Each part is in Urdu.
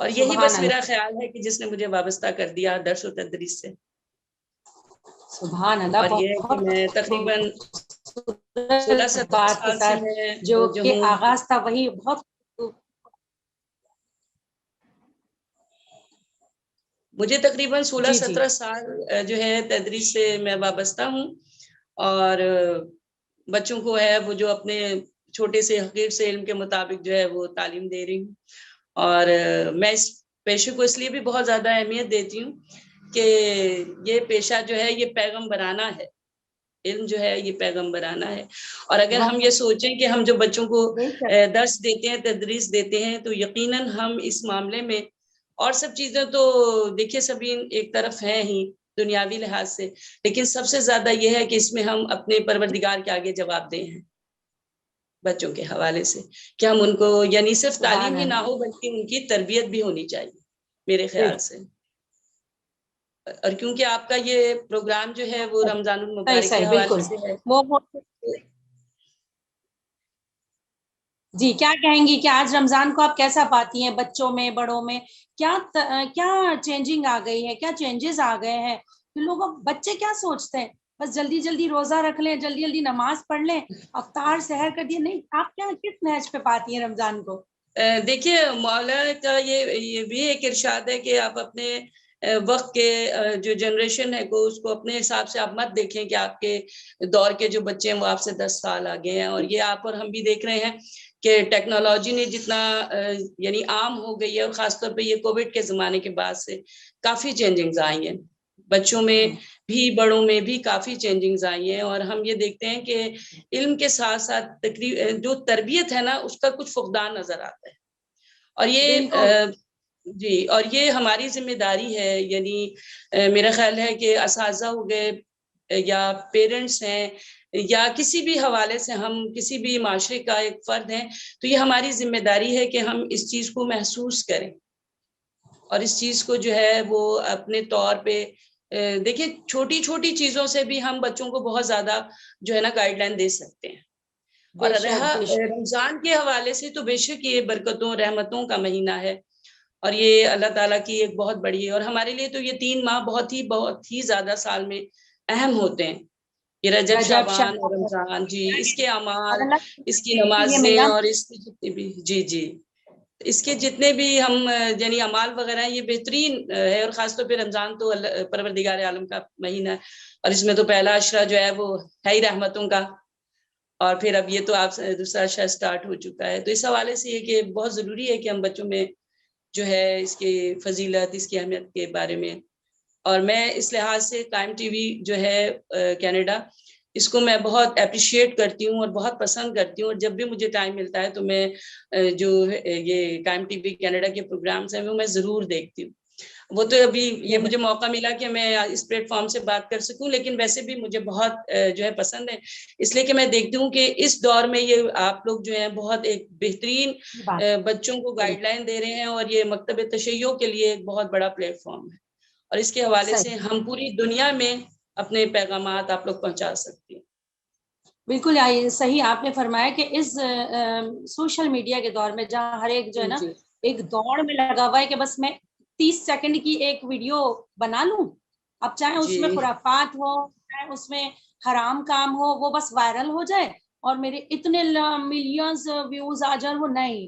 اور یہی سبحان بس اللہ، میرا خیال ہے کہ جس نے مجھے وابستہ کر دیا درس و تدریس سے. سبحان اللہ. اور یہ ہے کہ میں تقریباً 16-17 بات کے سال سے ساتھ میں جو جو کہ ہوں. آغاز تھا وہی بہت مجھے تقریباً سولہ جی جی سترہ سال جو ہے تدریس سے میں وابستہ ہوں. اور بچوں کو ہے وہ جو اپنے چھوٹے سے حقیق سے علم کے مطابق جو ہے وہ تعلیم دے رہی ہوں. اور میں اس پیشے کو اس لیے بھی بہت زیادہ اہمیت دیتی ہوں کہ یہ پیشہ جو ہے یہ پیغمبرانہ ہے. علم جو ہے یہ پیغمبرانہ ہے. اور اگر ہم یہ سوچیں کہ ہم جو بچوں کو درس دیتے ہیں تدریس دیتے ہیں تو یقیناً ہم اس معاملے میں اور سب چیزیں تو دیکھیے سبھی ایک طرف ہیں ہی دنیاوی لحاظ سے، لیکن سب سے زیادہ یہ ہے کہ اس میں ہم اپنے پروردگار کے آگے جواب دیں ہیں بچوں کے حوالے سے، کہ ہم ان کو یعنی صرف تعلیم سبحان ہی نہ اللہ. ہو بلکہ ان کی تربیت بھی ہونی چاہیے میرے خیال سے. اور کیونکہ آپ کا یہ پروگرام جو ہے وہ رمضان صحیح المبارک کے صحیح حوالے بالکل. سے ہے. وہ جی کیا کہیں گی کہ آج رمضان کو آپ کیسا پاتی ہیں، بچوں میں بڑوں میں کیا کیا چینجنگ آ گئی ہے، کیا چینجز آ گئے ہیں؟ لوگ بچے کیا سوچتے ہیں بس جلدی جلدی روزہ رکھ لیں، جلدی جلدی نماز پڑھ لیں، افطار سحر کر دیے. نہیں، آپ کیا کس نہج پہ پاتی ہیں رمضان کو؟ دیکھیے مولا کا یہ بھی ایک ارشاد ہے کہ آپ اپنے وقت کے جو جنریشن ہے کو اس کو اپنے حساب سے آپ مت دیکھیں کہ آپ کے دور کے جو بچے ہیں وہ آپ سے 10 سال آگے ہیں. اور یہ آپ اور ہم بھی دیکھ رہے ہیں کہ ٹیکنالوجی نے جتنا یعنی عام ہو گئی ہے، اور خاص طور پہ یہ کووڈ کے زمانے کے بعد سے کافی چینجنگز آئی ہیں بچوں میں بھی بڑوں میں بھی کافی چینجنگز آئی ہیں. اور ہم یہ دیکھتے ہیں کہ علم کے ساتھ ساتھ جو تربیت ہے نا اس کا کچھ فقدان نظر آتا ہے. اور یہ جی اور یہ ہماری ذمہ داری ہے، یعنی میرا خیال ہے کہ اساتذہ ہو گئے یا پیرنٹس ہیں یا کسی بھی حوالے سے ہم کسی بھی معاشرے کا ایک فرد ہیں تو یہ ہماری ذمہ داری ہے کہ ہم اس چیز کو محسوس کریں اور اس چیز کو جو ہے وہ اپنے طور پہ دیکھیں چھوٹی چھوٹی چیزوں سے بھی ہم بچوں کو بہت زیادہ جو ہے نا گائیڈ لائن دے سکتے ہیں. اور رہا رمضان کے حوالے سے تو بے شک یہ برکتوں رحمتوں کا مہینہ ہے اور یہ اللہ تعالیٰ کی ایک بہت بڑی ہے. اور ہمارے لیے تو یہ 3 ماہ بہت ہی زیادہ سال میں اہم ہوتے ہیں، یہ رجب شعبان اور رمضان. جی اس کے اعمال، اس کی نمازیں اور اس کی جتنی بھی جی اس کے جتنے بھی ہم یعنی اعمال وغیرہ ہیں یہ بہترین ہے. اور خاص طور پہ رمضان تو پروردگار عالم کا مہینہ ہے اور اس میں تو پہلا عشرہ جو ہے وہ ہے ہی رحمتوں کا، اور پھر اب یہ تو آپ دوسرا عشرہ سٹارٹ ہو چکا ہے. تو اس حوالے سے یہ کہ بہت ضروری ہے کہ ہم بچوں میں جو ہے اس کی فضیلت، اس کی اہمیت کے بارے میں. اور میں اس لحاظ سے قائم ٹی وی جو ہے کینیڈا، اس کو میں بہت اپریشیٹ کرتی ہوں اور بہت پسند کرتی ہوں. اور جب بھی مجھے ٹائم ملتا ہے تو میں جو یہ قائم ٹی وی کینیڈا کے پروگرامس ہیں وہ میں ضرور دیکھتی ہوں. وہ تو ابھی یہ مجھے موقع ملا کہ میں اس پلیٹ فارم سے بات کر سکوں، لیکن ویسے بھی مجھے بہت جو ہے پسند ہے، اس لیے کہ میں دیکھتی ہوں کہ اس دور میں یہ آپ لوگ جو ہیں بہت ایک بہترین بچوں کو گائیڈ لائن دے رہے ہیں اور یہ مکتب تشیع کے لیے ایک بہت بڑا پلیٹ فارم ہے. اور اس کے حوالے سے ہم پوری دنیا میں اپنے پیغامات آپ لوگ پہنچا سکتی ہیں. بالکل صحیح آپ نے فرمایا کہ اس سوشل میڈیا کے دور میں جہاں ہر ایک جو ہے نا ایک دوڑ میں لگا ہوا ہے کہ بس میں 30 سیکنڈ کی ایک ویڈیو بنا لوں، اب چاہے اس میں خرافات ہو چاہے اس میں حرام کام ہو، وہ بس وائرل ہو جائے اور میرے اتنے ملینز ویوز آ جائیں. وہ نہیں،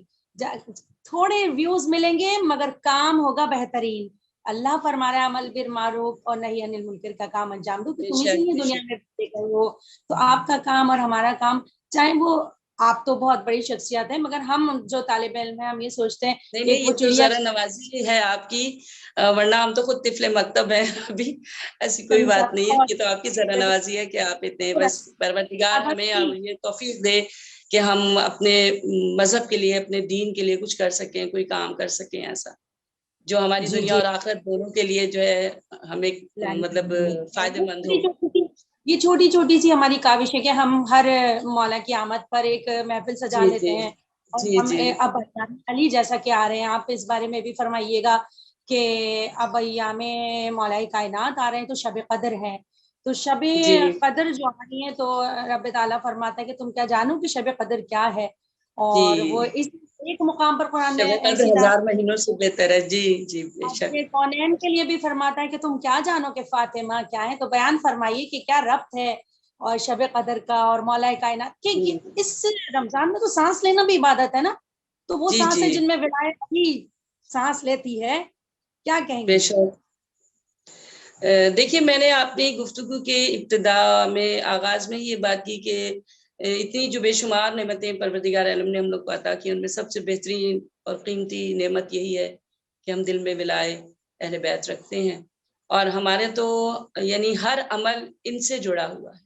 تھوڑے ویوز ملیں گے مگر کام ہوگا بہترین. اللہ فرما رہا ہے عمل بالمعروف اور نہی عن المنکر کا کام انجام دو کہ تم ہی سے یہ دنیا میں دیکھ رہے ہو. تو آپ کا کام اور ہمارا کام، چاہے وہ آپ تو بہت بڑی شخصیت ہے مگر ہم جو طالب علم ہیں ہم یہ سوچتے ہیں نہیں کہ یہ تو ذرا نوازی ہے آپ کی، ورنہ ہم تو خود طفل مکتب ہیں ابھی، ایسی کوئی بات نہیں ہے. یہ تو آپ کی ذرا نوازی ہے کہ آپ اتنے بس پروردگار ہمیں یہ توفیق دے کہ ہم اپنے مذہب کے لیے اپنے دین کے لیے کچھ کر سکیں، کوئی کام کر سکیں ایسا جو ہماری دنیا اور آخرت دونوں کے لیے جو ہے ہمیں مطلب فائدہ مند ہو. یہ چھوٹی چھوٹی سی ہماری کاوش ہے کہ ہم ہر مولا کی آمد پر ایک محفل سجا لیتے ہیں اور ہم اب علی جیسا کہ آ رہے ہیں. آپ اس بارے میں بھی فرمائیے گا کہ اب ایام مولا کائنات آ رہے ہیں تو شب قدر ہے، تو شب قدر جو آ رہی ہے تو رب تعالیٰ فرماتا ہے کہ تم کیا جانو کہ شب قدر کیا ہے. اور وہ اس ایک مقام پر قرآن نے شب قدر ایسی بات 1000 مہینوں سے بہتر ہے. جی جی بے شک. یہ کونین کے لیے بھی فرماتا ہے کہ تم کیا جانو کہ فاطمہ کیا ہے، تو بیان فرمائیے کہ کیا ربط ہے اور شب قدر کا اور مولا کائنات کہ اس رمضان میں تو سانس لینا بھی عبادت ہے نا، تو وہ جی سانس ہے جی جن میں ولایت بھی سانس لیتی ہے، کیا کہیں بے گے؟ شک. دیکھیے میں نے اپنی گفتگو کے ابتدا میں آغاز میں یہ بات کی کہ اتنی جو بے شمار نعمتیں پروردگار عالم نے ہم لوگ کو عطا کی، ان میں سب سے بہترین اور قیمتی نعمت یہی ہے کہ ہم دل میں ولائے اہل بیت رکھتے ہیں، اور ہمارے تو یعنی ہر عمل ان سے جڑا ہوا ہے.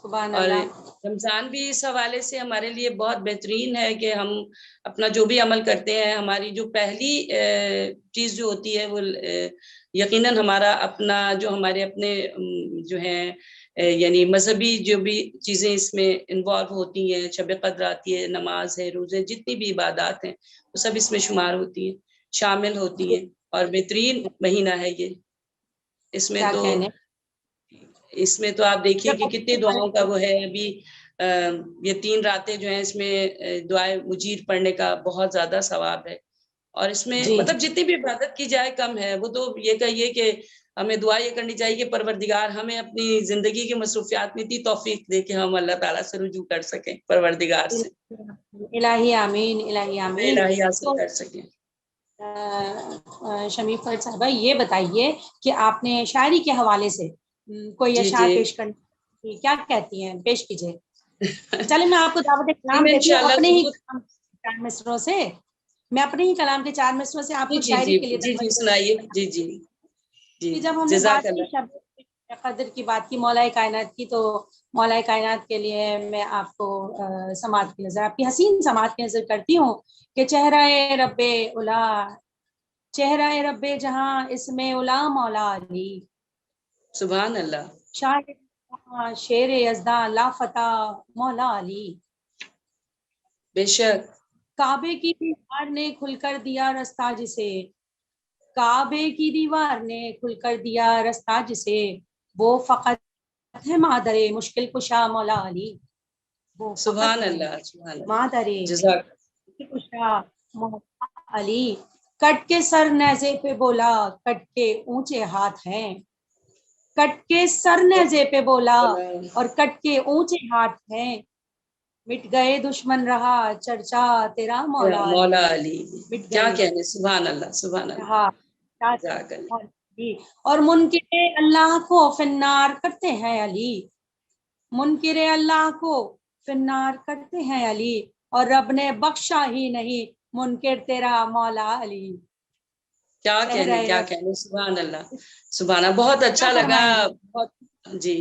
سبحان اور اللہ. رمضان بھی اس حوالے سے ہمارے لیے بہت بہترین ہے کہ ہم اپنا جو بھی عمل کرتے ہیں، ہماری جو پہلی چیز جو ہوتی ہے وہ یقیناً ہمارا اپنا جو ہمارے اپنے جو ہیں یعنی مذہبی جو بھی چیزیں اس میں انوالو ہوتی ہیں، شب قدر آتی ہے، نماز ہے، روزے، جتنی بھی عبادات ہیں وہ سب اس میں شمار ہوتی ہیں، شامل ہوتی ہیں. اور بہترین مہینہ ہے یہ. اس میں کیا تو کہنے، آپ دیکھیے کہ کتنی دعاؤں کا وہ ہے. ابھی یہ 3 راتیں جو ہیں اس میں دعائے مجیر پڑھنے کا بہت زیادہ ثواب ہے. اور اس میں جی مطلب جتنی بھی عبادت کی جائے کم ہے. وہ تو یہ کہیے کہ ہمیں دعا یہ کرنی چاہیے کہ پروردگار ہمیں اپنی زندگی کی مصروفیات میں اتنی توفیق دے کہ ہم اللہ تعالیٰ سے رجوع کر سکیں، پروردگار سے الہی آمین، الہی آمین. الہی حاصل تو کر سکیں. شمیف فرد صاحبہ یہ بتائیے کہ آپ نے شاعری کے حوالے سے کوئی جی اشعار جی پیش کرنا، کیا کہتی ہیں، پیش کیجیے. چلے میں آپ کو دعوت جی کلام میں دیتی ہوں انشاءاللہ اپنے ہی ضرور. کلام کے 4 مصروں سے. میں اپنے ہی کلام کے 4 مصروں سے آپ جی کو جی شاعری جی کے لیے جی جی دعوت سنائیے. جی جی جی کہ جب ہم نے جزاک بات کی اللہ. شب قدر کی بات کی، مولا کائنات کی، تو مولا کائنات کے لیے میں آپ کو سماعت کی نظر، آپ کی حسین سماعت کی نظر کرتی ہوں کہ چہرہ رب اولا، چہرہ رب جہاں اس میں اولا مولا علی، سبحان اللہ. شیر یزداں لا فتح مولا علی. بے شک. کعبے کی دیوار نے کھل کر دیا رستہ جسے، کعبے کی دیوار نے کھل کر دیا رستہ جسے، وہ فقط ہے مادر مشکل کشا مولا علی، وہ فقط سبحان ہے اللہ. سبحان اللہ. مادر جزاک. مشکل کشا مولا علی. کٹ کے سر نیزے پہ بولا، کٹ کے اونچے ہاتھ ہیں، کٹ کے سر نیزے پہ بولا اور کٹ کے اونچے ہاتھ ہیں، مٹ گئے دشمن رہا چرچا تیرا مولا علی، مولا علی. مٹ کیا گئے کہنے. سبحان اللہ. سبحان اللہ. رہا. جزاک اللہ. اور منکر اللہ کو فنار کرتے ہیں علی، منکر اللہ کو فنار کرتے ہیں علی، اور رب نے بخشا ہی نہیں منکر تیرا مولا علی. کیا کہنے. چہرہ کیا رب. کہنے. سبحان اللہ. سبحان اللہ. بہت کیا اچھا لگا. فرمائیں گے؟ بہت. جی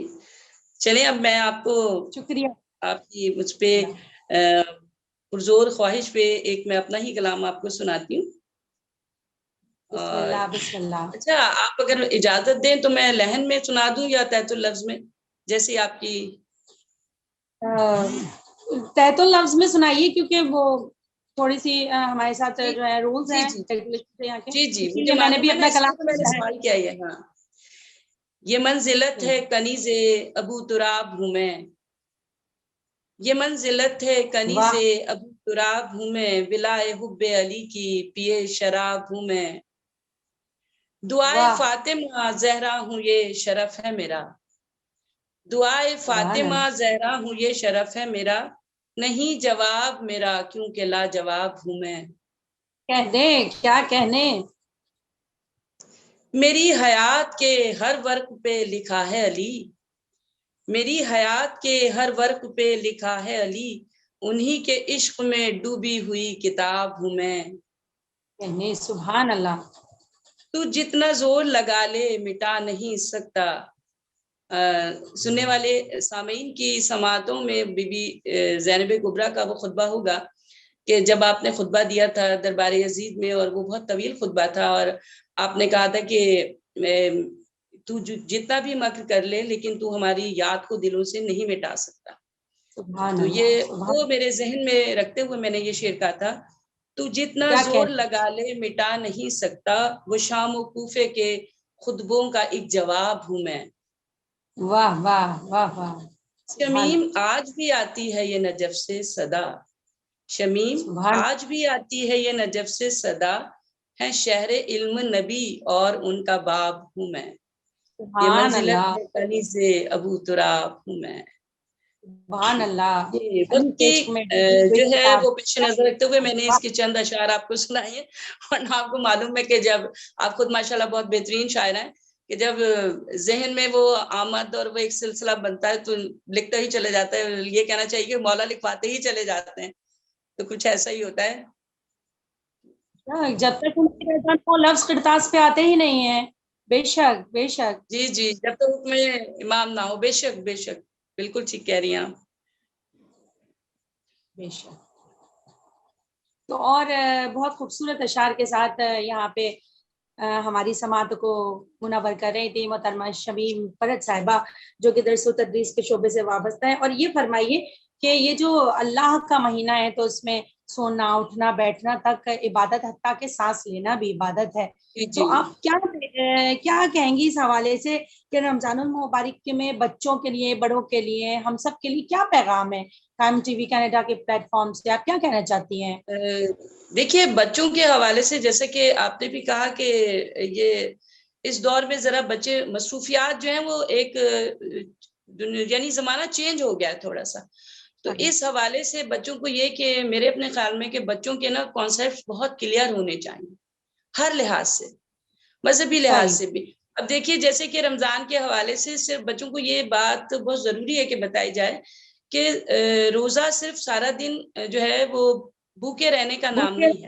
چلیں اب میں آپ کو شکریہ. آپ کی مجھ پہ پرزور خواہش پہ ایک میں اپنا ہی کلام آپ کو سناتی ہوں. بسم اور اللہ بسم اللہ. اچھا آپ اگر اجازت دیں تو میں لہن میں سنا دوں یا تحت اللفظ میں، جیسے آپ کی. تحت اللفظ میں سنائیے کیونکہ وہ تھوڑی سی ہمارے ساتھ جی جو ہے رولز جی ہیں جی یہاں کے، جی جی اسی مجھے لیے میں نے معلوم بھی ہے نا، اپنا اس لیے کلام تو میں نے سوال کیا ہے. ہاں. یہ منزلت ہے کنیز ابو تراب ہوں میں، یہ منزلت ہے کنیز واہ ابو تراب ہوں میں، ولائے حب علی کی پیے شراب ہوں میں، دعائے واہ فاطمہ زہرا ہوں یہ شرف ہے میرا، دعائے سبحان فاطمہ اللہ. زہرا ہوں یہ شرف ہے میرا، نہیں جواب میرا کیونکہ لاجواب ہوں میں، کہنے کیا کہنے. میری حیات کے ہر ورق پہ لکھا ہے علی، میری حیات کے ہر ورق پہ لکھا ہے علی، انہی کے عشق میں ڈوبی ہوئی کتاب ہوں میں، کہنے. سبحان اللہ. تو جتنا زور لگا لے مٹا نہیں سکتا. سننے والے سامعین کی سماعتوں میں بی بی زینب کبریٰ کا وہ خطبہ ہوگا کہ جب آپ نے خطبہ دیا تھا دربار یزید میں، اور وہ بہت طویل خطبہ تھا، اور آپ نے کہا تھا کہ تو جتنا بھی مکر کر لے لیکن تو ہماری یاد کو دلوں سے نہیں مٹا سکتا. سبحان تو اللہ. یہ وہ سبحان. میرے ذہن میں رکھتے ہوئے میں نے یہ شعر کہا تھا، تو جتنا کیا زور کہنے. لگا لے مٹا نہیں سکتا، وہ شام و کوفے کے خطبوں کا ایک جواب ہوں میں، واہ واہ واہ واہ. سبحان شمیم اللہ. آج بھی آتی ہے یہ نجف سے صدا، شمیم سبحان آج بھی آتی ہے یہ نجف سے صدا، ہے شہر علم نبی اور ان کا باب ہوں میں، یہ سبحان منزلت اللہ، ہے کنی سے ابو تراب ہوں میں۔ سبحان اللہ، جی علی وقت کے کی عشق میں ڈوبی ہوئی جو ہے کتاب۔ وہ پیچھے نظر رکھتے ہوئے میں نے اس کے چند اشعار آپ کو سنائے ہیں، ورنہ آپ کو معلوم ہے کہ جب آپ خود ماشاءاللہ بہت بہترین شاعر ہیں، کہ جب ذہن میں وہ آمد اور وہ ایک سلسلہ بنتا ہے تو لکھتا ہی چلے جاتا ہے، یہ کہنا چاہیے کہ مولا لکھواتے ہی چلے جاتے ہیں، تو کچھ ایسا ہی ہوتا ہے۔ جب تک ان کی رضا وہ لفظ کرتاس پہ آتے ہی نہیں ہیں۔ بے شک، بے شک، جی جی، جب تک حکم امام نہ ہو، بے شک بے شک، بالکل ٹھیک کہہ رہی ہیں آپ۔ بے شک۔ تو اور بہت خوبصورت اشعار کے ساتھ یہاں پہ ہماری سماعت کو منور کر رہی تھی محترمہ شمیم فرد صاحبہ، جو کہ درس و تدریس کے شعبے سے وابستہ ہے۔ اور یہ فرمائیے کہ یہ جو اللہ کا مہینہ ہے تو اس میں سونا اٹھنا بیٹھنا تک عبادت، حتیٰ کہ سانس لینا بھی عبادت ہے، جی تو جی، آپ کیا کہیں گی اس حوالے سے کہ رمضان المبارک میں بچوں کے لیے، بڑوں کے لیے، ہم سب کے لیے کیا پیغام ہے؟ ٹائم ٹی وی کینیڈا کے پلیٹ فارم سے آپ کیا کہنا چاہتی ہیں؟ دیکھیے بچوں کے حوالے سے جیسے کہ آپ نے بھی کہا کہ یہ اس دور میں ذرا بچے مصروفیات جو ہیں وہ ایک یعنی زمانہ چینج ہو گیا ہے تھوڑا سا، تو اس حوالے سے بچوں کو یہ کہ میرے اپنے خیال میں کہ بچوں کے نا کانسیپٹ بہت کلیئر ہونے چاہیے ہر لحاظ سے، مذہبی لحاظ سے بھی۔ اب دیکھیے جیسے کہ رمضان کے حوالے سے صرف بچوں کو یہ بات بہت ضروری ہے کہ بتائی جائے کہ روزہ صرف سارا دن جو ہے وہ بھوکے رہنے کا نام نہیں ہے۔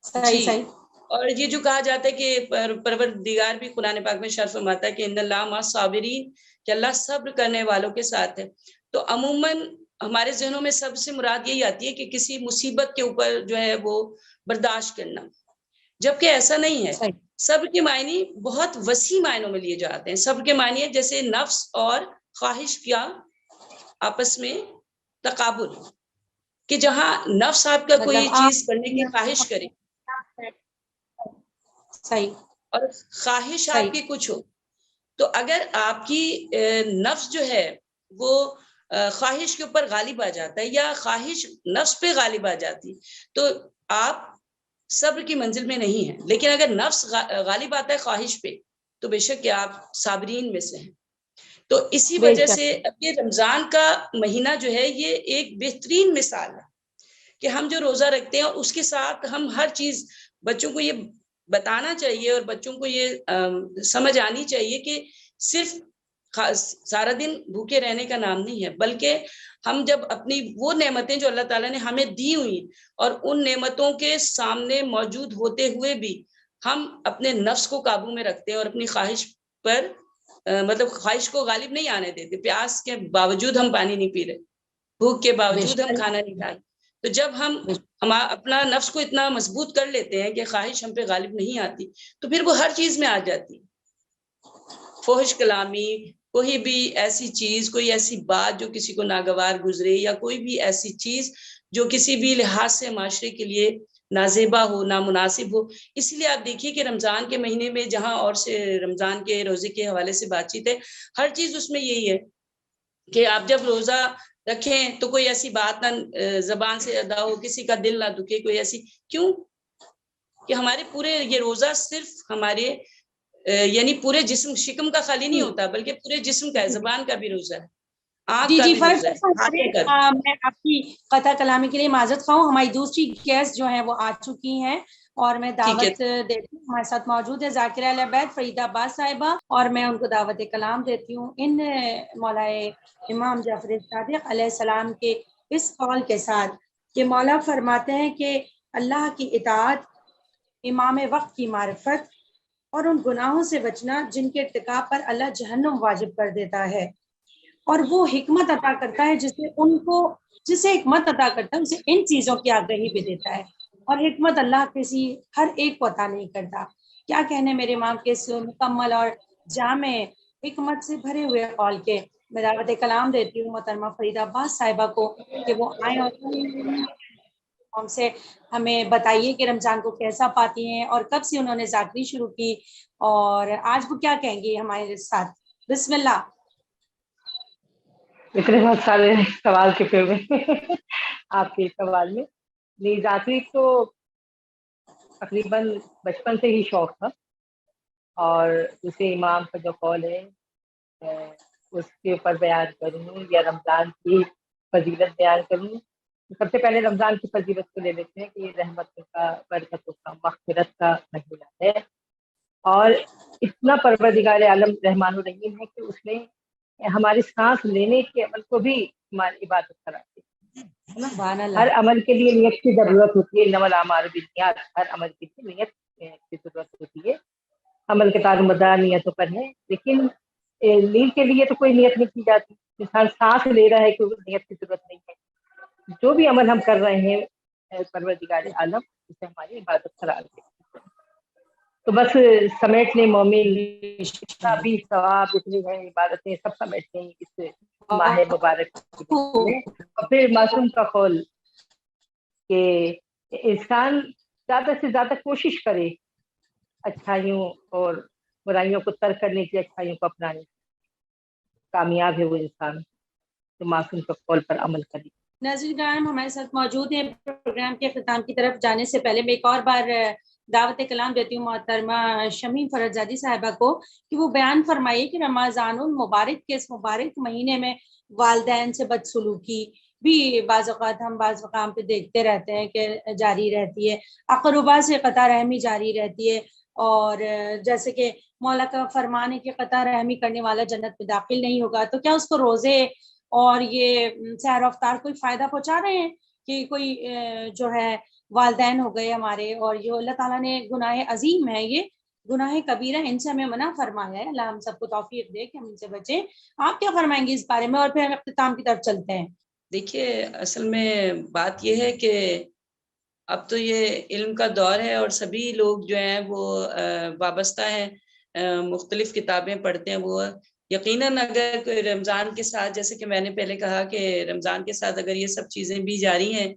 صحیح جی، صحیح، اور یہ جو کہا جاتا ہے کہ پروردگار بھی قرآن پاک میں شرف فرماتا ہے کہ ان اللہ مع الصابرین، کہ اللہ صبر کرنے والوں کے ساتھ ہے، تو عموماً ہمارے ذہنوں میں سب سے مراد یہی آتی ہے کہ کسی مصیبت کے اوپر جو ہے وہ برداشت کرنا، جبکہ ایسا نہیں ہے۔ صحیح، صبر کے معنی بہت وسیع معنوں میں لیے جاتے ہیں۔ صبر کے معنی ہے جیسے نفس اور خواہش کا آپس میں تقابل، کہ جہاں نفس آپ کا مطلب کوئی آپ چیز کرنے کی خواہش کرے صحیح اور خواہش صحیح آپ کی کچھ ہو، تو اگر آپ کی نفس جو ہے وہ خواہش کے اوپر غالب آ جاتا ہے یا خواہش نفس پہ غالب آ جاتی، تو آپ صبر کی منزل میں نہیں ہیں۔ لیکن اگر نفس غالب آتا ہے خواہش پہ تو بے شک کہ آپ صابرین میں سے ہیں۔ تو اسی بے وجہ شک، سے اب یہ رمضان کا مہینہ جو ہے یہ ایک بہترین مثال ہے کہ ہم جو روزہ رکھتے ہیں اس کے ساتھ ہم ہر چیز بچوں کو یہ بتانا چاہیے اور بچوں کو یہ سمجھ آنی چاہیے کہ صرف سارا دن بھوکے رہنے کا نام نہیں ہے، بلکہ ہم جب اپنی وہ نعمتیں جو اللہ تعالیٰ نے ہمیں دی ہوئی اور ان نعمتوں کے سامنے موجود ہوتے ہوئے بھی ہم اپنے نفس کو قابو میں رکھتے ہیں اور اپنی خواہش پر مطلب خواہش کو غالب نہیں آنے دیتے، پیاس کے باوجود ہم پانی نہیں پی رہے، بھوک کے بے باوجود ہم شک، کھانا نہیں کھا رہے، تو جب ہم اپنا نفس کو اتنا مضبوط کر لیتے ہیں کہ خواہش ہم پہ غالب نہیں آتی تو پھر وہ ہر چیز میں آ جاتی ہے، فحش کلامی، کوئی بھی ایسی چیز، کوئی ایسی بات جو کسی کو ناگوار گزرے، یا کوئی بھی ایسی چیز جو کسی بھی لحاظ سے معاشرے کے لیے نازیبا ہو، نامناسب ہو۔ اس لیے آپ دیکھیے کہ رمضان کے مہینے میں جہاں اور سے رمضان کے روزے کے حوالے سے بات چیت ہے، ہر چیز اس میں یہی ہے کہ آپ جب روزہ رکھیں تو کوئی ایسی بات نہ زبان سے ادا ہو، کسی کا دل نہ دکھے، کوئی ایسی، کیوں کہ ہمارے پورے یہ روزہ صرف ہمارے یعنی پورے جسم، شکم کا خالی نہیں ہوتا بلکہ پورے جسم کا ہے، زبان کا بھی روزہ ہے، آنکھ جی کا جی بھی فرق روزہ ہے، ہاتھوں کا بھی۔ میں آپ کی قطع کلامی کے لیے معذرت خواہ ہوں، ہماری دوسری گیسٹ جو ہیں وہ آ چکی ہیں اور میں ٹھیک ہے، دعوت دیتی ہوں، ہمارے ساتھ موجود ہے ذاکرہ العبید فرید آباد صاحبہ، اور میں ان کو دعوت کلام دیتی ہوں ان مولائے امام جعفر صادق علیہ السلام کے اس قول کے ساتھ کہ مولا فرماتے ہیں کہ اللہ کی اطاعت، امام وقت کی معرفت اور ان گناہوں سے بچنا جن کے ارتکاب پر اللہ جہنم واجب کر دیتا ہے، اور وہ حکمت عطا کرتا ہے جسے حکمت عطا کرتا ہے اسے ان چیزوں کی آگاہی بھی دیتا ہے، اور حکمت اللہ کسی ہر ایک کو عطا نہیں کرتا۔ کیا کہنے میرے امام کے اس مکمل اور جامع حکمت سے بھرے ہوئے قول کے، میں دعوت کلام دیتی ہوں محترمہ فرید عباس صاحبہ کو کہ وہ آئیں اور ہم سے ہمیں بتائیے کہ رمضان کو کیسا پاتی ہیں اور کب سے انہوں نے ذاکری شروع کی، اور آج وہ کیا کہیں گی ہمارے ساتھ۔ بسم اللہ۔ اتنے بہت سارے سوال کے پھر میں آپ کے سوال میں نیز آخری تو تقریباً بچپن سے ہی شوق تھا، اور اسے امام کا جو قول ہے اس کے اوپر بیان کروں یا رمضان کی فضیلت بیان کروں. سب سے پہلے رمضان کی فضیلت کو لے لیتے ہیں کہ یہ رحمت کا، برکتوں کا، مغفرت کا مہینہ ہے، اور اتنا پروردگار عالم رحمان الرحیم ہے کہ اس نے ہماری سانس لینے کے عمل کو بھی ہماری عبادت قرار دی. سبحان اللہ. ہر عمل کے لیے نیت کی ضرورت ہوتی ہے. انما الاعمال بالنیات، ہر عمل کے لیے نیت کی ضرورت ہوتی ہے. عمل کے دار مدار نیتوں پر ہے، لیکن نیند کے لیے تو کوئی نیت نہیں کی جاتی. انسان سانس لے رہا ہے کہ نیت کی ضرورت نہیں ہے. جو بھی عمل ہم کر رہے ہیں پروردگار عالم اسے ہماری عبادت قرار دے. تو بس سمیٹ لیں مومن، جتنا بھی ثواب جتنی ہیں عبادتیں سب سمیٹ لیں اس ماہ مبارک میں. اور پھر معصوم کا قول کہ انسان زیادہ سے زیادہ کوشش کرے اچھائیوں اور برائیوں کو ترک کرنے کی، اچھائیوں کو اپنانے کی. کامیاب ہے وہ انسان جو معصوم کے قول پر عمل کرے. ناظرین کرام ہمارے ساتھ موجود ہیں. پروگرام کے اختتام کی طرف جانے سے پہلے میں ایک اور بار دعوت کلام دیتی ہوں محترمہ شمیم فرزادی صاحبہ کو کہ وہ بیان فرمائیے کہ رمضان المبارک کے اس مبارک مہینے میں والدین سے بدسلوکی بھی بعض اوقات ہم بعض مقام پہ دیکھتے رہتے ہیں کہ جاری رہتی ہے، اقربا سے قطع رحمی جاری رہتی ہے، اور جیسے کہ مولا کا فرمان ہے کہ قطع رحمی کرنے والا جنت میں داخل نہیں ہوگا. تو کیا اس کو روزے اور یہ سحر افطار کوئی فائدہ پہنچا رہے ہیں کہ کوئی جو ہے والدین ہو گئے ہمارے، اور یہ اللہ تعالیٰ نے گناہ عظیم ہے، یہ گناہ کبیرہ، ان سے ہمیں منع فرمایا ہے. اللہ ہم سب کو توفیق دے کہ ہم ان سے بچیں. آپ کیا فرمائیں گے اس بارے میں، اور پھر ہم اختتام کی طرف چلتے ہیں. دیکھیے اصل میں بات یہ ہے کہ اب تو یہ علم کا دور ہے اور سبھی لوگ جو ہیں وہ وابستہ ہیں، مختلف کتابیں پڑھتے ہیں. وہ یقیناً اگر کوئی رمضان کے ساتھ، جیسے کہ میں نے پہلے کہا کہ رمضان کے ساتھ اگر یہ سب چیزیں بھی جاری ہیں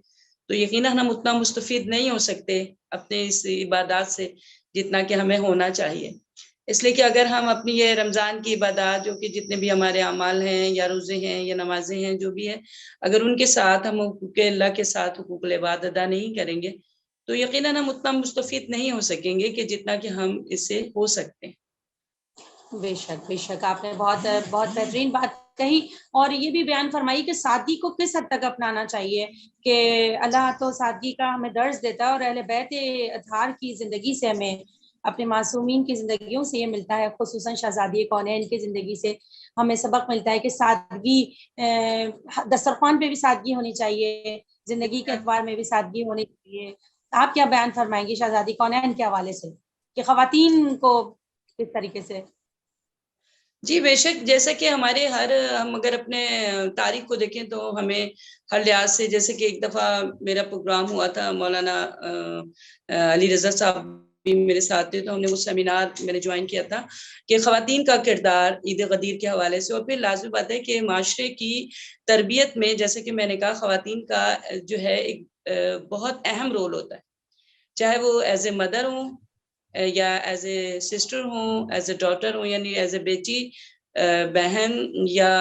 تو یقیناً ہم اتنا مستفید نہیں ہو سکتے اپنے اس عبادات سے جتنا کہ ہمیں ہونا چاہیے. اس لیے کہ اگر ہم اپنی یہ رمضان کی عبادات جو کہ جتنے بھی ہمارے اعمال ہیں یا روزے ہیں یا نمازیں ہیں جو بھی ہیں، اگر ان کے ساتھ ہم حقوق اللہ کے ساتھ حقوق العباد ادا نہیں کریں گے تو یقیناً ہم اتنا مستفید نہیں ہو سکیں گے کہ جتنا کہ ہم اس سے ہو سکتے ہیں. بے شک بے شک، آپ نے بہت بہت بہترین بات کہی. اور یہ بھی بیان فرمائی کہ سادگی کو کس حد تک اپنانا چاہیے، کہ اللہ تو سادگی کا ہمیں درس دیتا ہے، اور اہل بیت اطہار کی زندگی سے ہمیں، اپنے معصومین کی زندگیوں سے یہ ملتا ہے، خصوصاً شہزادی کونین کی زندگی سے ہمیں سبق ملتا ہے کہ سادگی، دسترخوان پہ بھی سادگی ہونی چاہیے، زندگی کے اعتبار میں بھی سادگی ہونی چاہیے. آپ کیا بیان فرمائیں گی شہزادی کونین کے حوالے سے کہ خواتین کو کس طریقے سے؟ جی بے شک، جیسا کہ ہمارے ہم اگر اپنے تاریخ کو دیکھیں تو ہمیں ہر لحاظ سے، جیسے کہ ایک دفعہ میرا پروگرام ہوا تھا، مولانا علی رضا صاحب بھی میرے ساتھ تھے، تو ہم نے وہ سیمینار میں نے جوائن کیا تھا کہ خواتین کا کردار عید غدیر کے حوالے سے. اور پھر لازمی بات ہے کہ معاشرے کی تربیت میں، جیسے کہ میں نے کہا، خواتین کا جو ہے ایک بہت اہم رول ہوتا ہے، چاہے وہ ایز اے مدر ہوں یا ایز اے سسٹر ہوں، ایز اے ڈاٹر ہوں، یعنی ایز اے بیٹی، بہن یا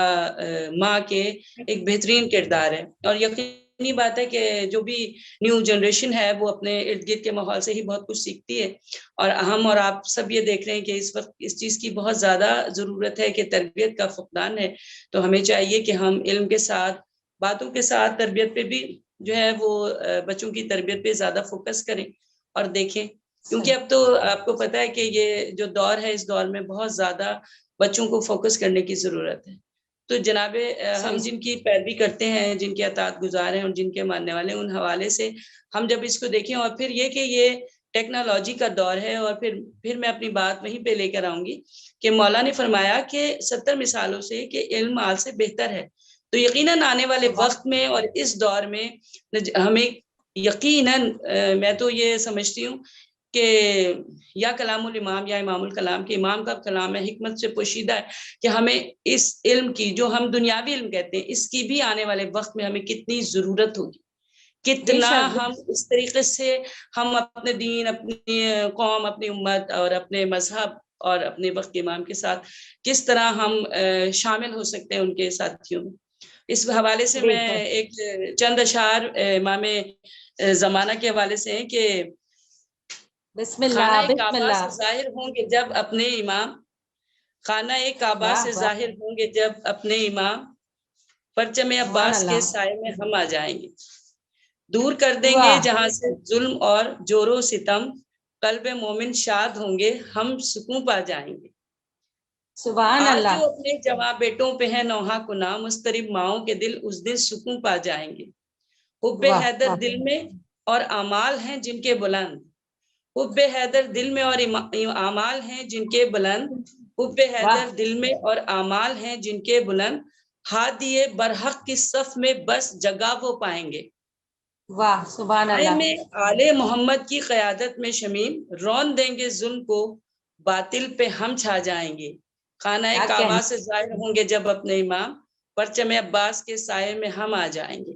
ماں کے ایک بہترین کردار ہے. اور یقینی بات ہے کہ جو بھی نیو جنریشن ہے وہ اپنے ارد گرد کے ماحول سے ہی بہت کچھ سیکھتی ہے. اور ہم اور آپ سب یہ دیکھ رہے ہیں کہ اس وقت اس چیز کی بہت زیادہ ضرورت ہے کہ تربیت کا فقدان ہے. تو ہمیں چاہیے کہ ہم علم کے ساتھ، باتوں کے ساتھ تربیت پہ بھی جو ہے وہ بچوں کی تربیت پہ زیادہ فوکس کریں اور دیکھیں. کیونکہ اب تو آپ کو پتہ ہے کہ یہ جو دور ہے، اس دور میں بہت زیادہ بچوں کو فوکس کرنے کی ضرورت ہے. تو جناب ہم جن کی پیروی کرتے ہیں، جن کے اطاعت گزار ہیں اور جن کے ماننے والے ہیں، ان حوالے سے ہم جب اس کو دیکھیں، اور پھر یہ کہ یہ ٹیکنالوجی کا دور ہے، اور پھر میں اپنی بات وہیں پہ لے کر آؤں گی کہ مولا نے فرمایا کہ 70 مثالوں سے کہ علم مال سے بہتر ہے. تو یقیناً آنے والے وقت میں اور اس دور میں ہمیں یقیناً، میں تو یہ سمجھتی ہوں کہ یا کلام الامام یا امام الکلام، کے امام کا کلام ہے، حکمت سے پوشیدہ ہے کہ ہمیں اس علم کی، جو ہم دنیاوی علم کہتے ہیں، اس کی بھی آنے والے وقت میں ہمیں کتنی ضرورت ہوگی، کتنا ہم اس طریقے سے ہم اپنے دین، اپنی قوم، اپنی امت اور اپنے مذہب اور اپنے وقت کے امام کے ساتھ کس طرح ہم شامل ہو سکتے ہیں ان کے ساتھیوں میں. اس حوالے سے میں ایک چند اشعار امام زمانہ کے حوالے سے ہیں کہ بسم اللہ خانہ بسم کعبہ اللہ. سے ظاہر ہوں گے جب اپنے امام، خانہ کعبہ واہ سے واہ ظاہر ہوں گے جب اپنے امام، پرچم سبحان عباس کے اللہ. سائے میں ہم آ جائیں گے، دور کر دیں گے واہ جہاں سے ظلم اور جور و ستم، قلب مومن شاد ہوں گے ہم سکون پا جائیں گے. سبحان آج اللہ. جو اپنے جواں بیٹوں پہ ہے نوحہ کنا، مضطرب ماؤں کے دل اس دن سکون پا جائیں گے. حب واہ حیدر واہ. دل میں اور اعمال ہیں جن کے بلند، حب حیدر دل میں اور اعمال ہیں جن کے بلند، حب حیدر دل میں اور اعمال ہیں جن کے بلند، ہادی برحق کی صف میں بس جگہ وہ پائیں گے. واہ سبحان اللہ. میں آل محمد کی قیادت میں شمیم، رون دیں گے ظلم کو باطل پہ ہم چھا جائیں گے. خانہ کیا کعبہ کہنا. سے ظاہر ہوں گے جب اپنے امام، پرچم عباس کے سائے میں ہم آ جائیں گے.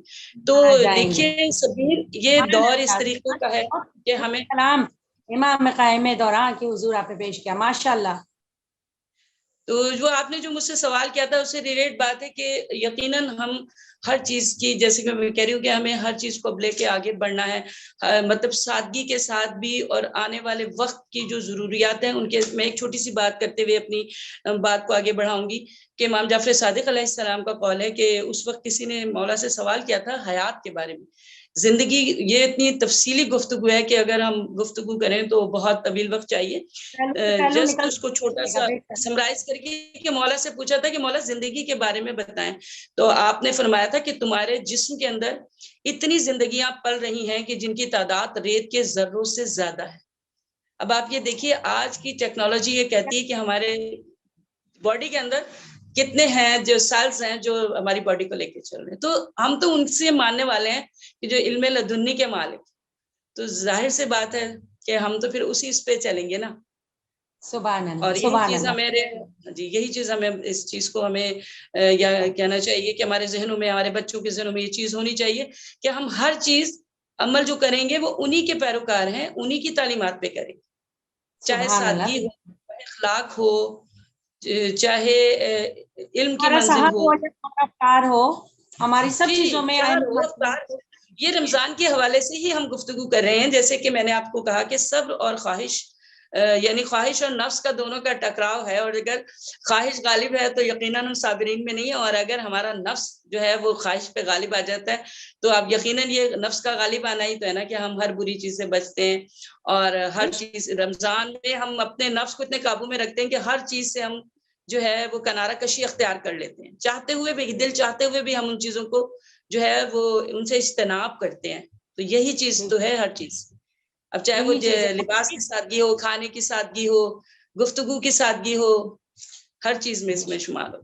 تو آ جائیں گے. دیکھیے سبیر، یہ سبحان دور اس اللہ. طریقے کا ہے کہ ہمیں کلام امام قائم دوران کے حضور آپ نے پیش کیا. ماشاء اللہ. تو جو آپ نے جو مجھ سے سوال کیا تھا اس سے ریلیٹ بات ہے کہ یقیناً ہم ہر چیز کی، جیسے کہ میں کہہ رہی ہوں کہ ہمیں ہر چیز کو لے کے آگے بڑھنا ہے، مطلب سادگی کے ساتھ بھی، اور آنے والے وقت کی جو ضروریات ہیں ان کے، میں ایک چھوٹی سی بات کرتے ہوئے اپنی بات کو آگے بڑھاؤں گی کہ امام جعفر صادق علیہ السلام کا قول ہے کہ اس وقت کسی نے مولا سے سوال کیا تھا حیات کے بارے میں. زندگی یہ اتنی تفصیلی گفتگو ہے کہ اگر ہم گفتگو کریں تو بہت طویل وقت چاہیے. پہلو جسٹ نکل اس کو چھوٹا سا سمرائز کر کے کہ مولا سے پوچھا تھا کہ مولا زندگی کے بارے میں بتائیں، تو آپ نے فرمایا تھا کہ تمہارے جسم کے اندر اتنی زندگیاں پل رہی ہیں کہ جن کی تعداد ریت کے ذروں سے زیادہ ہے. اب آپ یہ دیکھیے آج کی ٹیکنالوجی یہ کہتی ہے کہ ہمارے باڈی کے اندر کتنے ہیں جو سیلز ہیں جو ہماری باڈی کو لے کے چل رہے ہیں، تو ہم تو ان سے ماننے والے ہیں کہ جو علم لدنی کے مالک، تو ظاہر سے بات ہے کہ ہم تو پھر اسی اس پہ چلیں گے نا. سبحان اللہ. اور یہی سبحان چیز اللہ. ہمارے یہی چیز ہمیں اس چیز کو ہمیں یا کہنا چاہیے کہ ہمارے ذہنوں میں، ہمارے بچوں کے ذہنوں میں یہ چیز ہونی چاہیے کہ ہم ہر چیز عمل جو کریں گے وہ انہی کے پیروکار ہیں، انہی کی تعلیمات پہ کریں، چاہے سبحان اللہ. سادگی ہو، چاہے اخلاق ہو، چاہے علم کی ہمارا منزل صحت ہو، ہو یا ہمارا افطار ہو، ہماری سب جی چیزوں میں شہر ہو، افطار ہو. یہ رمضان کے حوالے سے ہی ہم گفتگو کر رہے ہیں، جیسے کہ میں نے آپ کو کہا کہ صبر اور خواہش، یعنی خواہش اور نفس کا دونوں کا ٹکراؤ ہے، اور اگر خواہش غالب ہے تو یقیناً ہم صابرین میں نہیں ہیں، اور اگر ہمارا نفس جو ہے وہ خواہش پہ غالب آ جاتا ہے تو اب یقیناً یہ نفس کا غالب آنا ہی تو ہے نا کہ ہم ہر بری چیز سے بچتے ہیں. اور ہر چیز رمضان میں ہم اپنے نفس کو اتنے قابو میں رکھتے ہیں کہ ہر چیز سے ہم جو ہے وہ کنارہ کشی اختیار کر لیتے ہیں، چاہتے ہوئے بھی، دل چاہتے ہوئے بھی ہم ان چیزوں کو جو ہے وہ ان سے اجتناب کرتے ہیں. تو یہی چیز تو ہے ہر چیز، اب چاہے وہ یہی چیز ہے. لباس کی سادگی ہو، کھانے کی سادگی ہو، گفتگو کی سادگی ہو، ہر چیز میں اس میں شمار ہو.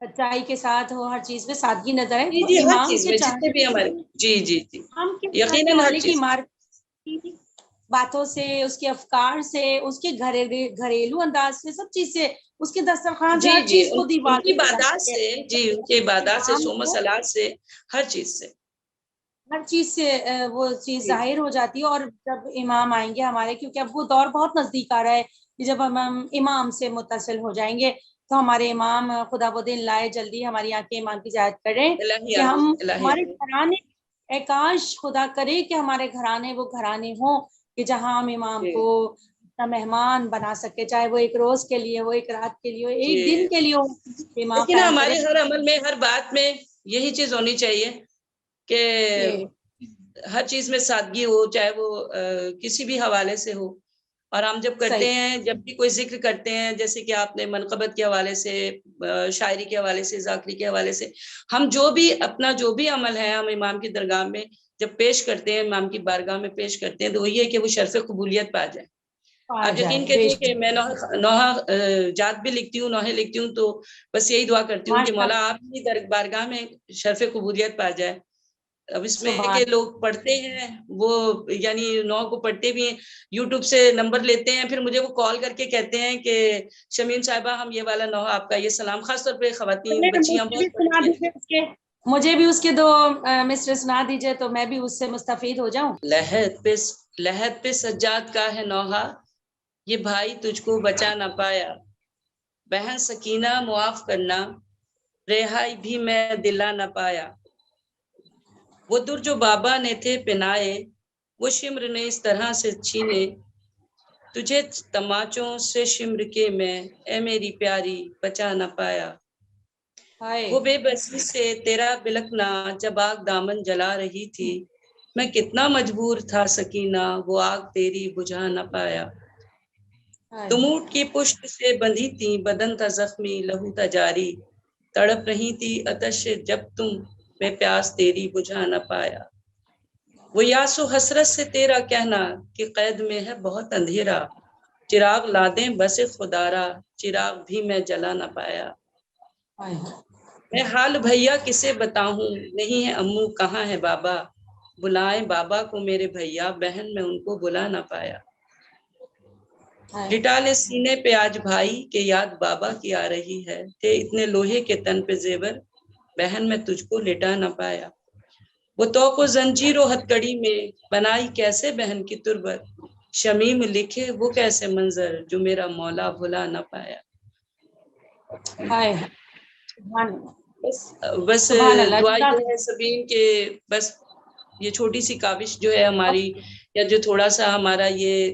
سچائی کے ساتھ ہو، ہر چیز میں سادگی نظر ہے. جی تو جی ہر امام چیز کے میں جتنے بھی ہمارے، چاہنے، جی جی جی امام کے چاہنے یقیناً ہر والے کی چیز. باتوں سے، اس کے افکار سے، اس کے گھریلو انداز سے، سب چیز سے، اس کے دسترخوان سے، جی ہر جی چیز کو ان کی دیوالوں پہ عبادات جاتی ہے. سے، جی ان کی عبادات سے، امام صوم و کو صلات سے، ہر چیز سے، ہر چیز سے وہ چیز جی ظاہر ہو جاتی ہے. اور جب امام آئیں گے ہمارے، کیونکہ اب وہ دور بہت نزدیک آ رہا ہے کہ جب ہم امام سے متصل ہو جائیں گے تو ہمارے امام خدا وہ دن لائے جلدی ہماری آنکھیں ایمان کی زیارت کریں الہی کہ ہم الہی ہمارے گھرانے، اے کاش خدا کرے کہ ہمارے گھرانے وہ گھرانے ہوں کہ جہاں ہم امام جی کو اپنا مہمان بنا سکے، چاہے وہ ایک روز کے لیے ہو، ایک رات کے لیے ہو، ایک جی. دن کے لیے ہو، امام لیکن قائم کرے. ہمارے ہر عمل میں، ہر بات میں یہی چیز ہونی چاہیے کہ ہر چیز میں سادگی ہو، چاہے وہ کسی بھی حوالے سے ہو. اور ہم جب کرتے صحیح. ہیں، جب بھی کوئی ذکر کرتے ہیں، جیسے کہ آپ نے منقبت کے حوالے سے، شاعری کے حوالے سے، ذاکری کے حوالے سے، ہم جو بھی اپنا جو بھی عمل ہے ہم امام کی درگاہ میں جب پیش کرتے ہیں، امام کی بارگاہ میں پیش کرتے ہیں، تو وہی ہے کہ وہ شرف قبولیت پا جائے. آ آپ جائے یقین بے کریے شک. کہ میں نوحہ جات بھی لکھتی ہوں، نوحے لکھتی ہوں، تو بس یہی دعا کرتی ہوں کہ ماشاء مولا اللہ. آپ کی بارگاہ میں شرف قبولیت پا جائے. اب اس میں ہے سبحان. کہ لوگ پڑھتے ہیں، وہ یعنی نوح کو پڑھتے بھی ہیں، یوٹیوب سے نمبر لیتے ہیں، پھر مجھے وہ کال کر کے کہتے ہیں کہ شمیم صاحبہ ہم یہ والا نوحہ آپ کا یہ سلام، خاص طور پہ خواتین بچیاں مجھے بھی بہت سنا پڑھتی ہیں. دیجیے مجھے بھی اس کے دو مصرے سنا دیجیے تو میں بھی اس سے مستفید ہو جاؤں. لحد پہ سجاد کا ہے نوحہ، یہ بھائی تجھ کو بچا نہ پایا، بہن سکینہ معاف کرنا، رہائی بھی میں دلا نہ پایا. وہ در جو بابا نے تھے پنائے وہ شمر نے اس طرح سے چھینے. تجھے تماچوں سے شمر کے میں اے میری پیاری بچا نہ پایا. وہ بے بسی سے تیرا بلکنا جب آگ دامن جلا رہی تھی. میں کتنا مجبور تھا سکینہ وہ آگ تیری بجھا نہ پایا. تم اونٹ کی پشت سے بندھی تھی بدن تھا زخمی لہو تھا جاری. تڑپ رہی تھی آتش سے جب تم میں پیاس تیری بجھا نہ پایا. وہ یاس و حسرت سے تیرا کہنا کہ قید میں ہے بہت اندھیرا. چراغ لا دیں بس خدارا چراغ بھی میں جلا نہ پایا. میں حال بھیا کسے بتاؤں نہیں ہے امو کہاں ہے بابا. بلائیں بابا کو میرے بھیا بہن میں ان کو بلا نہ پایا. لٹا لے سینے پہ آج بھائی کہ یاد بابا کی آ رہی ہے. تھے اتنے لوہے کے تن پہ زیور بہن میں تجھ کو لٹا نہ پایا. وہ توق و زنجیر و ہتھ کڑی میں بنائی کیسے بہن کی تربت. شمیم لکھے وہ کیسے منظر جو میرا مولا بھلا نہ پایا. بس دعا یہ ہے سبین کہ بس یہ چھوٹی سی کاوش جو ہے ہماری یا جو تھوڑا سا ہمارا یہ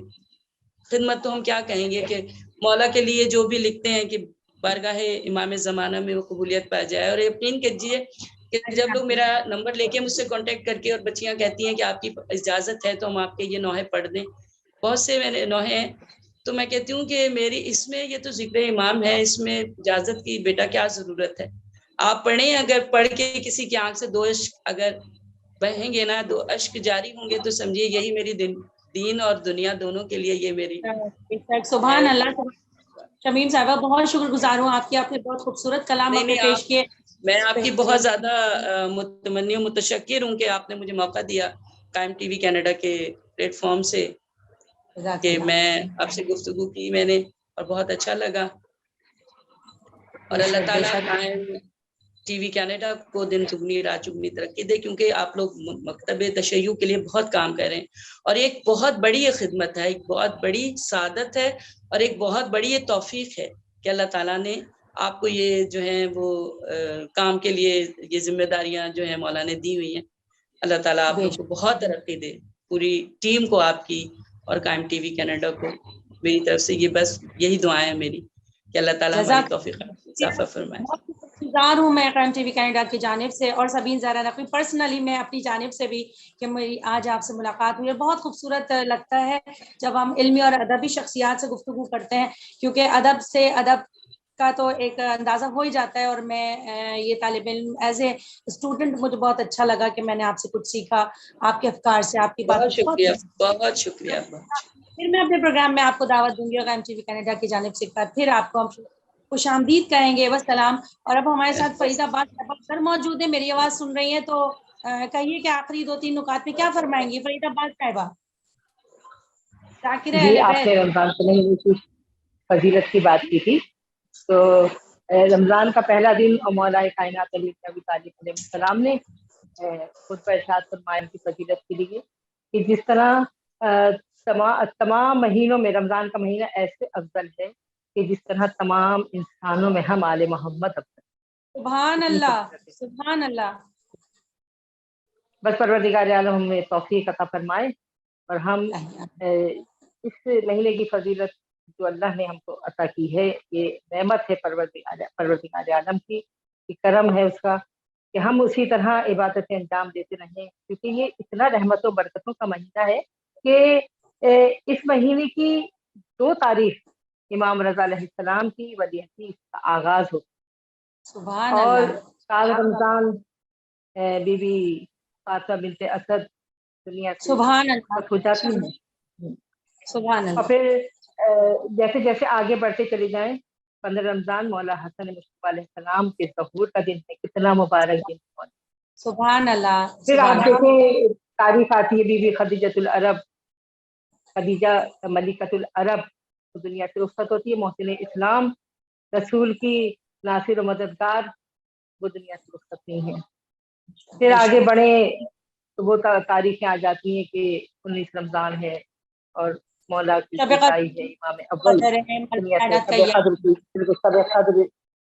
خدمت تو ہم کیا کہیں گے کہ مولا کے لیے جو بھی لکھتے ہیں کہ بارگاہ امام زمانہ میں وہ قبولیت پا جائے. اور یقین کیجیے کہ جب لوگ میرا نمبر لے کے مجھ سے کانٹیکٹ کر کے اور بچیاں کہتی ہیں کہ آپ کی اجازت ہے تو ہم آپ کے یہ نوحے پڑھ دیں. بہت سے میرے نوحے ہیں تو میں کہتی ہوں کہ میری اس میں یہ تو ذکر امام ہے اس میں اجازت کی بیٹا کیا ضرورت ہے. آپ پڑھیں اگر پڑھ کے کسی کی آنکھ سے دو اشک اگر بہیں گے نا دو اشک جاری ہوں گے تو سمجھیے یہی میری دین اور دنیا دونوں کے لیے یہ میری سبحان اللہ. شمیم صاحبہ بہت شکر گزار ہوں آپ کی. آپ نے بہت خوبصورت کلام اپنے پیش کیے. میں آپ کی بہت زیادہ متمنی و متشکر ہوں کہ آپ نے مجھے موقع دیا قائم ٹی وی کینیڈا کے پلیٹ فارم سے کہ میں آپ سے گفتگو کی میں نے اور بہت اچھا لگا. اور اللہ تعالیٰ قائم ٹی وی کینیڈا کو دن دگنی رات چگنی ترقی دے کیونکہ آپ لوگ مکتب تشیع کے لیے بہت کام کر رہے ہیں. اور ایک بہت بڑی یہ خدمت ہے, ایک بہت بڑی سعادت ہے اور ایک بہت بڑی یہ توفیق ہے کہ اللہ تعالیٰ نے آپ کو یہ جو ہیں وہ کام کے لیے یہ ذمہ داریاں جو ہیں مولا نے دی ہوئی ہیں. اللہ تعالیٰ آپ لوگ کو بہت ترقی دے, پوری ٹیم کو آپ کی اور قائم ٹی وی کینیڈا کو میری طرف سے یہ بس یہی دعائیں ہیں میری کہ اللہ تعالیٰ ہماری توفیق اضافہ فرمائے. انتظار ہوں میں قائم ٹی وی کینیڈا کی جانب سے اور سبین زہرا نقوی پرسنلی میں اپنی جانب سے بھی کہ میری آج آپ سے ملاقات ہوئی. بہت خوبصورت لگتا ہے جب ہم علمی اور ادبی شخصیات سے گفتگو کرتے ہیں کیونکہ ادب سے ادب کا تو ایک اندازہ ہو ہی جاتا ہے. اور میں یہ طالب علم ایز اے اسٹوڈنٹ مجھے بہت اچھا لگا کہ میں نے آپ سے کچھ سیکھا آپ کے افکار سے آپ کی بات. بہت شکریہ بہت شکریہ. پھر میں اپنے پروگرام میں آپ کو دعوت دوں گی قائم ٹی وی کینیڈا کی جانب سے پھر آپ کو ہم خوش آمدید کہیں گے. وسلام. اور اب ہمارے ساتھ فرید آباد سر موجود ہیں, میری آواز سن رہی ہیں تو کہیے کہ آخری 2-3 نکات میں کیا فرمائیں گی فرید آباد صاحبہ. جی آپ نے رمضان سے نہیں فضیلت کی بات کی تھی تو رمضان کا پہلا دن مولا کائنات علی ابی طالب علیہ السلام نے خود پر ارشاد فرمایا کی فضیلت کے لیے کہ جس طرح تمام مہینوں میں رمضان کا مہینہ ایسے افضل ہے کہ جس طرح تمام انسانوں میں ہم آل محمد افضل. سبحان اللہ سبحان اللہ. بس پروردگار عالم ہمیں توفیق عطا فرمائے اور ہم اس مہینے کی فضیلت جو اللہ نے ہم کو عطا کی ہے یہ نعمت ہے پروردگار عالم کی کرم ہے اس کا کہ ہم اسی طرح عبادتیں انجام دیتے رہیں کیونکہ یہ اتنا رحمت و برکتوں کا مہینہ ہے کہ اس مہینے کی 2 تاریخ امام رضا علیہ السلام کی ولیعہد کا آغاز ہو اور سال رمضان بی بی فاطمہ بنت اسد دنیا سے ہو جاتی ہیں. سبحان اللہ. اور پھر جیسے جیسے آگے بڑھتے چلے جائیں 15 رمضان مولا حسن مصطفیٰ علیہ السلام کے ظہور کا دن ہے. کتنا مبارک دن. سبحان اللہ. پھر آپ دیکھیں تاریخ آتی ہے بی بی خدیجۃ العرب خدیجہ ملکۃ العرب دنیا سے رخصت ہوتی ہے. محسن اسلام رسول کی ناصر و مددگار وہ دنیا سے رخصت نہیں ہے. پھر آگے بڑھے تو وہ تاریخیں آ جاتی ہیں کہ 19 رمضان ہے اور مولا کی عیسائی ہے امام اول دنیا سے شب قدر